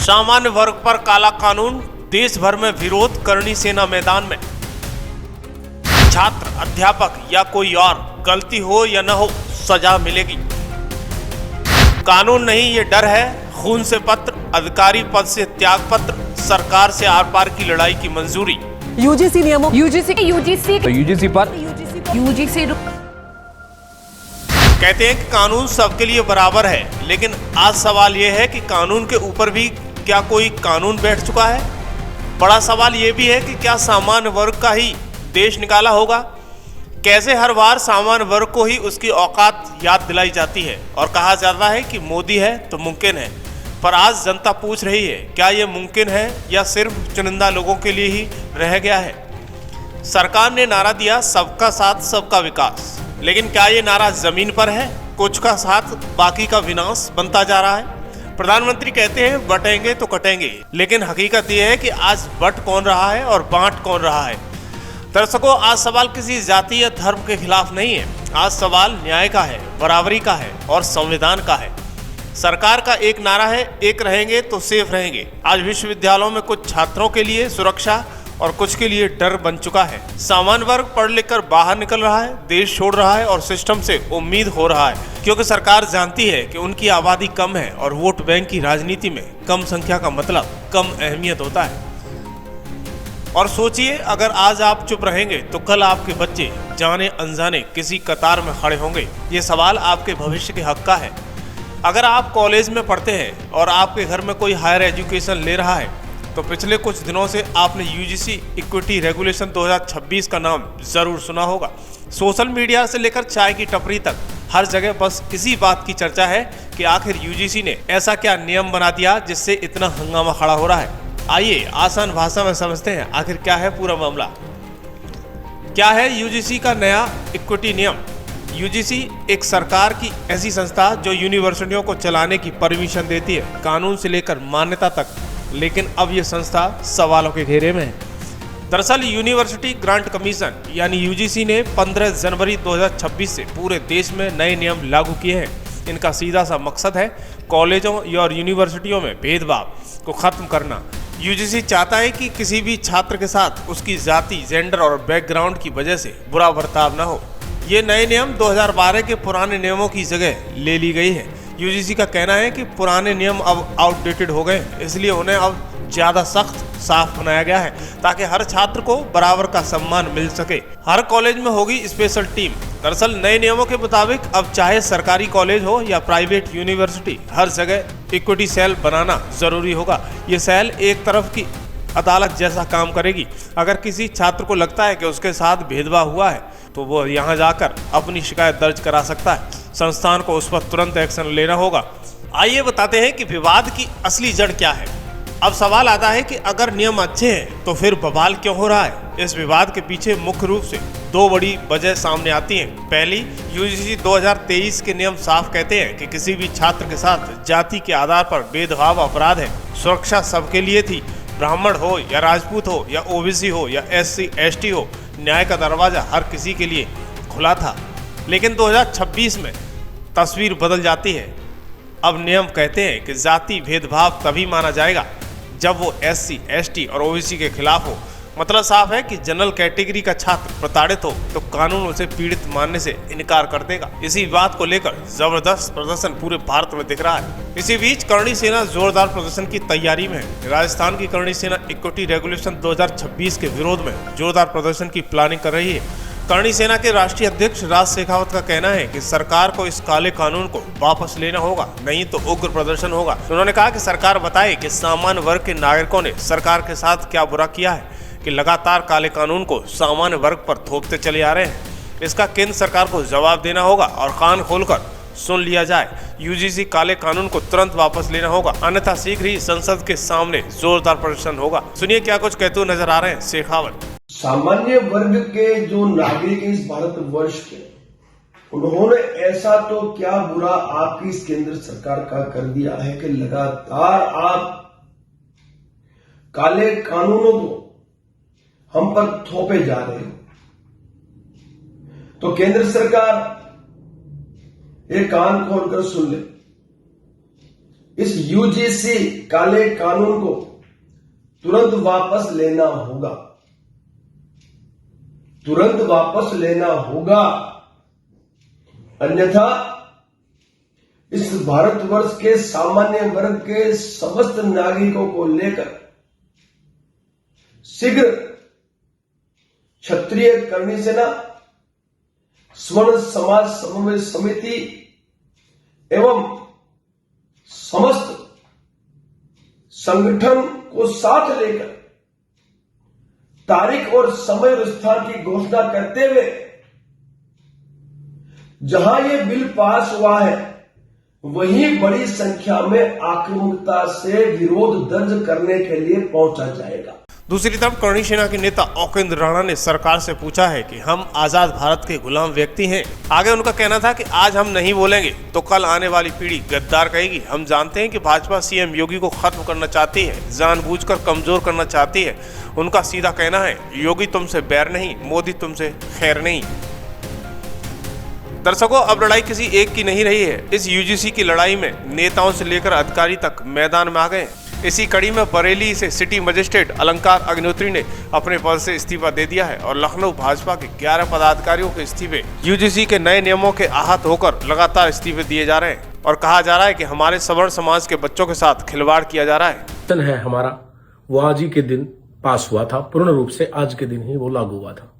सामान्य वर्ग पर काला कानून, देश भर में विरोध, करणी सेना मैदान में। छात्र, अध्यापक या कोई और गलती हो या न हो, सजा मिलेगी। कानून नहीं, ये डर है। खून से पत्र, अधिकारी पद से त्याग पत्र, सरकार से आर पार की लड़ाई की मंजूरी। यूजीसी नियमों, यूजीसी कहते हैं कि कानून सबके लिए बराबर है, लेकिन आज सवाल यह है कि कानून के ऊपर भी क्या कोई कानून बैठ चुका है? बड़ा सवाल यह भी है कि क्या सामान्य वर्ग का ही देश निकाला होगा? कैसे हर बार सामान्य वर्ग को ही उसकी औकात याद दिलाई जाती है और कहा जाता है कि मोदी है तो मुमकिन है, पर आज जनता पूछ रही है, क्या यह मुमकिन है या सिर्फ चुनिंदा लोगों के लिए ही रह गया है? सरकार ने नारा दिया, सबका साथ सबका विकास, लेकिन क्या ये नारा जमीन पर है? कुछ का साथ बाकी का विनाश बनता जा रहा है। प्रधानमंत्री कहते हैं बटेंगे तो कटेंगे, लेकिन हकीकत यह है कि आज बट कौन रहा है और बांट कौन रहा है। दर्शकों, आज सवाल किसी जाति या धर्म के खिलाफ नहीं है। आज सवाल न्याय का है, बराबरी का है और संविधान का है। सरकार का एक नारा है, एक रहेंगे तो सेफ रहेंगे। आज विश्वविद्यालयों में कुछ छात्रों के लिए सुरक्षा और कुछ के लिए डर बन चुका है। सामान्य वर्ग पढ़ लिख कर बाहर निकल रहा है, देश छोड़ रहा है और सिस्टम से उम्मीद हो रहा है, क्योंकि सरकार जानती है कि उनकी आबादी कम है और वोट बैंक की राजनीति में कम संख्या का मतलब कम अहमियत होता है। और सोचिए, अगर आज आप चुप रहेंगे तो कल आपके बच्चे जाने अनजाने किसी कतार में खड़े होंगे। ये सवाल आपके भविष्य के हक का है। अगर आप कॉलेज में पढ़ते हैं और आपके घर में कोई हायर एजुकेशन ले रहा है, तो पिछले कुछ दिनों से आपने यूजीसी इक्विटी रेगुलेशन 2026 का नाम जरूर सुना होगा। सोशल मीडिया से लेकर चाय की टपरी तक हर जगह बस इसी बात की चर्चा है कि आखिर यूजीसी ने ऐसा क्या नियम बना दिया जिससे इतना हंगामा खड़ा हो रहा है। आइए आसान भाषा में समझते हैं आखिर क्या है पूरा मामला। क्या है यूजीसी का नया इक्विटी नियम? यूजीसी एक सरकार की ऐसी संस्था जो यूनिवर्सिटियों को चलाने की परमिशन देती है, कानून से लेकर मान्यता तक। लेकिन अब यह संस्था सवालों के घेरे में है। दरअसल यूनिवर्सिटी ग्रांट कमीशन यानी यूजीसी ने 15 जनवरी 2026 से पूरे देश में नए नियम लागू किए हैं। इनका सीधा सा मकसद है कॉलेजों और यूनिवर्सिटियों में भेदभाव को खत्म करना। यूजीसी चाहता है कि किसी भी छात्र के साथ उसकी जाति, जेंडर और बैकग्राउंड की वजह से बुरा बर्ताव न हो। ये नए नियम 2012 के पुराने नियमों की जगह ले ली गई है। यूजीसी का कहना है कि पुराने नियम अब आउटडेटेड हो गए, इसलिए उन्हें अब ज़्यादा सख्त, साफ बनाया गया है ताकि हर छात्र को बराबर का सम्मान मिल सके। हर कॉलेज में होगी स्पेशल टीम। दरअसल नए नियमों के मुताबिक अब चाहे सरकारी कॉलेज हो या प्राइवेट यूनिवर्सिटी, हर जगह इक्विटी सेल बनाना जरूरी होगा। ये सेल एक तरफ की अदालत जैसा काम करेगी। अगर किसी छात्र को लगता है कि उसके साथ भेदभाव हुआ है तो वो यहाँ जाकर अपनी शिकायत दर्ज करा सकता है। संस्थान को उस पर तुरंत एक्शन लेना होगा। आइए बताते हैं कि विवाद की असली जड़ क्या है। अब सवाल आता है कि अगर नियम अच्छे हैं तो फिर बवाल क्यों हो रहा है? इस विवाद के पीछे मुख्य रूप से दो बड़ी वजह सामने आती हैं। पहली, यूजीसी 2023 के नियम साफ कहते हैं कि किसी भी छात्र के साथ जाति के आधार पर भेदभाव अपराध है। सुरक्षा सबके लिए थी, ब्राह्मण हो या राजपूत हो या ओबीसी हो या SC ST हो, न्याय का दरवाजा हर किसी के लिए खुला था। लेकिन 2026 में तस्वीर बदल जाती है। अब नियम कहते हैं कि जाति भेदभाव तभी माना जाएगा जब वो SC ST और OBC के खिलाफ हो। मतलब साफ है कि जनरल कैटेगरी का छात्र प्रताड़ित हो तो कानून उसे पीड़ित मानने से इनकार कर देगा। इसी बात को लेकर जबरदस्त प्रदर्शन पूरे भारत में दिख रहा है। इसी बीच करणी सेना जोरदार प्रदर्शन की तैयारी में है। राजस्थान की करणी सेना इक्विटी रेगुलेशन 2026 के विरोध में जोरदार प्रदर्शन की प्लानिंग कर रही है। करणी सेना के राष्ट्रीय अध्यक्ष राज शेखावत का कहना है कि सरकार को इस काले कानून को वापस लेना होगा, नहीं तो उग्र प्रदर्शन होगा। उन्होंने कहा कि सरकार बताए कि सामान्य वर्ग के नागरिकों ने सरकार के साथ क्या बुरा किया है कि लगातार काले कानून को सामान्य वर्ग पर थोपते चले आ रहे हैं। इसका केंद्र सरकार को जवाब देना होगा और कान खोलकर सुन लिया जाए। यूजीसी काले कानून को तुरंत वापस लेना होगा, अन्यथा शीघ्र ही संसद के सामने जोरदार प्रदर्शन होगा। सुनिए क्या कुछ कहते हुए नजर आ रहे हैं शेखावत। सामान्य वर्ग के जो नागरिक इस भारतवर्ष के, उन्होंने ऐसा तो क्या बुरा आपकी इस केंद्र सरकार का कर दिया है कि लगातार आप काले कानूनों को हम पर थोपे जा रहे हो। तो केंद्र सरकार एक कान खोलकर सुन ले, इस यूजीसी काले कानून को तुरंत वापस लेना होगा, तुरंत वापस लेना होगा। अन्यथा इस भारतवर्ष के सामान्य वर्ग के समस्त नागरिकों को लेकर शीघ्र क्षत्रिय करणी सेना, स्वर्ण समाज समन्वय समिति एवं समस्त संगठन को साथ लेकर तारीख और समय और स्थान की घोषणा करते हुए जहां ये बिल पास हुआ है वहीं बड़ी संख्या में आक्रामकता से विरोध दर्ज करने के लिए पहुंचा जाएगा। दूसरी तरफ करणी सेना के नेता ओकेंद्र राणा ने सरकार से पूछा है कि हम आजाद भारत के गुलाम व्यक्ति हैं। आगे उनका कहना था कि आज हम नहीं बोलेंगे तो कल आने वाली पीढ़ी गद्दार कहेगी। हम जानते हैं कि भाजपा सीएम योगी को खत्म करना चाहती है, जानबूझकर कमजोर करना चाहती है। उनका सीधा कहना है, योगी तुमसे बैर नहीं, मोदी तुमसे खैर नहीं। दर्शकों, अब लड़ाई किसी एक की नहीं रही है। इस यूजीसी की लड़ाई में नेताओं से लेकर अधिकारी तक मैदान में आ गए। इसी कड़ी में बरेली से सिटी मजिस्ट्रेट अलंकार अग्निहोत्री ने अपने पद से इस्तीफा दे दिया है और लखनऊ भाजपा के 11 पदाधिकारियों के इस्तीफे यूजीसी के नए नियमों के आहत होकर लगातार इस्तीफे दिए जा रहे हैं और कहा जा रहा है कि हमारे सवर्ण समाज के बच्चों के साथ खिलवाड़ किया जा रहा है। हमारा वो आज ही के दिन पास हुआ था, पूर्ण रूप से आज के दिन ही वो लागू हुआ था।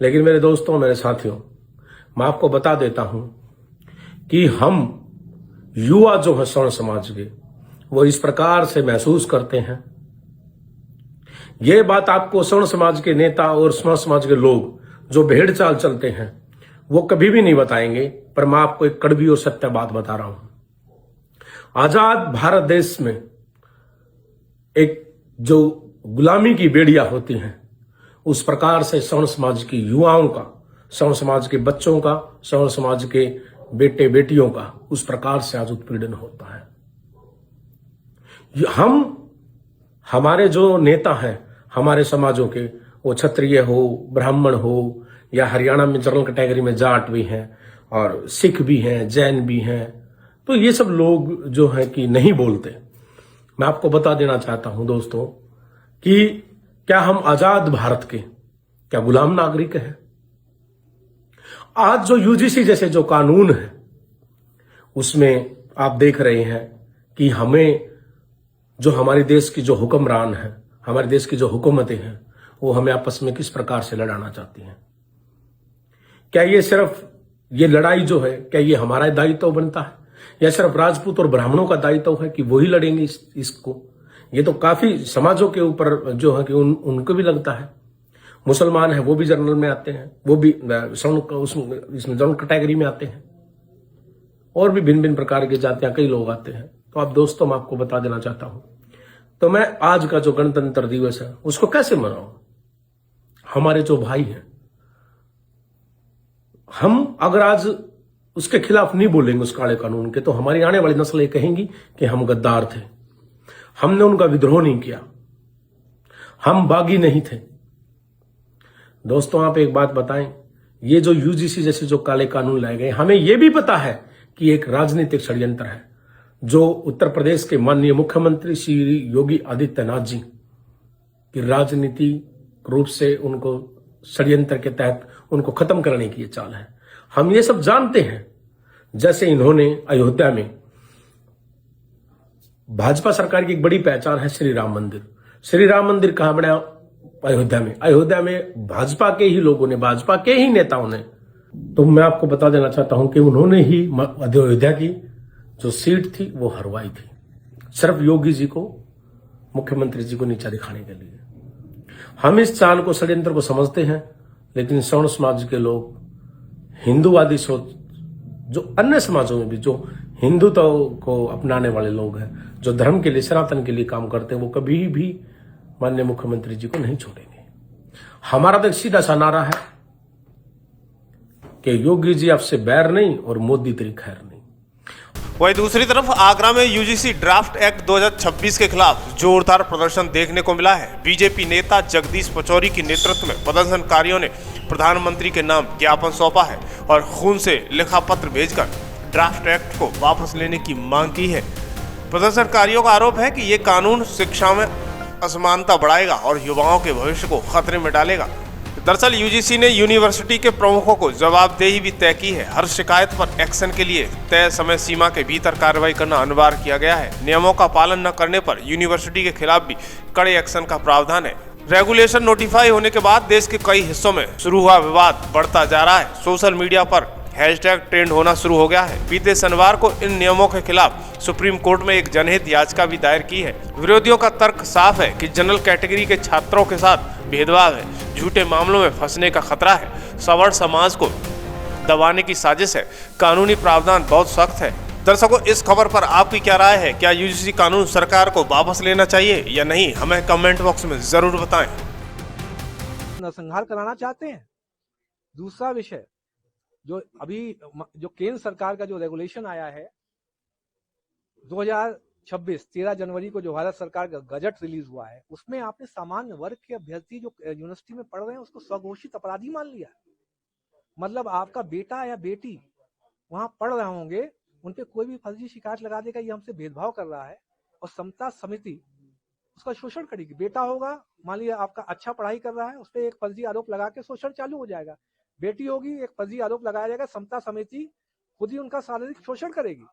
लेकिन मेरे दोस्तों, मेरे साथियों, मैं आपको बता देता हूं कि हम युवा जो है सवर्ण समाज के, वो इस प्रकार से महसूस करते हैं। ये बात आपको सवर्ण समाज के नेता और सवर्ण समाज के लोग जो भेड़ चाल चलते हैं वो कभी भी नहीं बताएंगे, पर मैं आपको एक कड़वी और सत्य बात बता रहा हूं। आजाद भारत देश में एक जो गुलामी की बेड़ियां होती हैं, उस प्रकार से सवर्ण समाज की युवाओं का, सवर्ण समाज के बच्चों का, सवर्ण समाज के बेटे बेटियों का उस प्रकार से आज उत्पीड़न होता है। हमारे जो नेता हैं हमारे समाजों के, वो क्षत्रिय हो, ब्राह्मण हो, या हरियाणा में जनरल कैटेगरी में जाट भी हैं और सिख भी हैं, जैन भी हैं, तो ये सब लोग जो है कि नहीं बोलते। मैं आपको बता देना चाहता हूं दोस्तों कि क्या हम आजाद भारत के क्या गुलाम नागरिक हैं? आज जो यूजीसी जैसे जो कानून है उसमें आप देख रहे हैं कि हमें जो हमारे देश की जो हुक्मरान है, हमारे देश की जो हुकूमतें हैं, वो हमें आपस में किस प्रकार से लड़ाना चाहती हैं। क्या ये सिर्फ ये लड़ाई जो है, क्या ये हमारा दायित्व बनता है या सिर्फ राजपूत और ब्राह्मणों का दायित्व है कि वही लड़ेंगे इसको? ये तो काफी समाजों के ऊपर जो है कि उनको भी लगता है। मुसलमान है वो भी जनरल में आते हैं, वो भी इसमें जनरल कैटेगरी में आते हैं, और भी भिन्न भिन्न प्रकार की जातियां कई लोग आते हैं। तो आप दोस्तों, मैं आपको बता देना चाहता हूं, तो मैं आज का जो गणतंत्र दिवस है उसको कैसे मनाऊं? हमारे जो भाई हैं, हम अगर आज उसके खिलाफ नहीं बोलेंगे उस काले कानून के, तो हमारी आने वाली नस्लें कहेंगी कि हम गद्दार थे, हमने उनका विद्रोह नहीं किया, हम बागी नहीं थे। दोस्तों, आप एक बात बताएं, ये जो यूजीसी जैसे जो काले कानून लाए गए, हमें यह भी पता है कि एक राजनीतिक षड्यंत्र है जो उत्तर प्रदेश के माननीय मुख्यमंत्री श्री योगी आदित्यनाथ जी की राजनीतिक रूप से उनको षड्यंत्र के तहत उनको खत्म करने की ये चाल है। हम ये सब जानते हैं। जैसे इन्होंने अयोध्या में, भाजपा सरकार की एक बड़ी पहचान है श्री राम मंदिर। श्री राम मंदिर कहां बना? अयोध्या में भाजपा के ही लोगों ने, भाजपा के ही नेताओं ने। तो मैं आपको बता देना चाहता हूं कि उन्होंने ही अयोध्या की जो सीट थी वो हरवाई थी, सिर्फ योगी जी को, मुख्यमंत्री जी को नीचा दिखाने के लिए। हम इस चाल को, षड्यंत्र को समझते हैं, लेकिन सवर्ण समाज के लोग, हिंदूवादी सोच, जो अन्य समाजों में भी जो हिंदुत्व को अपनाने वाले लोग हैं, जो धर्म के लिए, सनातन के लिए काम करते हैं, वो कभी भी माननीय मुख्यमंत्री जी को नहीं छोड़ेंगे। हमारा तो सीधा सा नारा है कि योगी जी आपसे बैर नहीं और मोदी तेरी खैर नहीं। वहीं दूसरी तरफ आगरा में यूजीसी ड्राफ्ट एक्ट 2026 के खिलाफ जोरदार प्रदर्शन देखने को मिला है। बीजेपी नेता जगदीश पचौरी के नेतृत्व में प्रदर्शनकारियों ने प्रधानमंत्री के नाम ज्ञापन सौंपा है और खून से लिखा पत्र भेजकर ड्राफ्ट एक्ट को वापस लेने की मांग की है। प्रदर्शनकारियों का आरोप है कि ये कानून शिक्षा में असमानता बढ़ाएगा और युवाओं के भविष्य को खतरे में डालेगा। दरअसल यूजीसी ने यूनिवर्सिटी के प्रमुखों को जवाबदेही भी तय की है। हर शिकायत पर एक्शन के लिए तय समय सीमा के भीतर कार्रवाई करना अनिवार्य किया गया है। नियमों का पालन न करने पर यूनिवर्सिटी के खिलाफ भी कड़े एक्शन का प्रावधान है। रेगुलेशन नोटिफाई होने के बाद देश के कई हिस्सों में शुरू हुआ विवाद बढ़ता जा रहा है। सोशल मीडिया पर हैशटैग ट्रेंड होना शुरू हो गया है। बीते शनिवार को इन नियमों के खिलाफ सुप्रीम कोर्ट में एक जनहित याचिका भी दायर की है। विरोधियों का तर्क साफ है कि जनरल कैटेगरी के छात्रों के साथ भेदभाव है, झूठे मामलों में फंसने का खतरा है, सवर्ण समाज को दबाने की साजिश है, कानूनी प्रावधान बहुत सख्त है। दर्शकों, इस खबर पर आपकी क्या राय है? क्या यूजीसी कानून सरकार को वापस लेना चाहिए या नहीं? हमें कमेंट बॉक्स में जरूर बताएं। नरसंहार कराना चाहते हैं। दूसरा विषय जो केंद्र सरकार का जो रेगुलेशन आया है 2026 13 जनवरी को जो भारत सरकार का गजट रिलीज हुआ है, उसमें आपने सामान्य वर्ग के अभ्यर्थी जो यूनिवर्सिटी में पढ़ रहे हैं उसको स्वघोषित अपराधी मान लिया। मतलब आपका बेटा या बेटी वहां पढ़ रहे होंगे, उन पे कोई भी फर्जी शिकायत लगा देगा ये हमसे भेदभाव कर रहा है, और समता समिति उसका शोषण करेगी। बेटा होगा, मान लिया आपका अच्छा पढ़ाई कर रहा है, उस पर एक फर्जी आरोप लगा के शोषण चालू हो जाएगा। बेटी होगी, एक फर्जी आरोप लगाया जाएगा, समता समिति खुद ही उनका शारीरिक शोषण करेगी।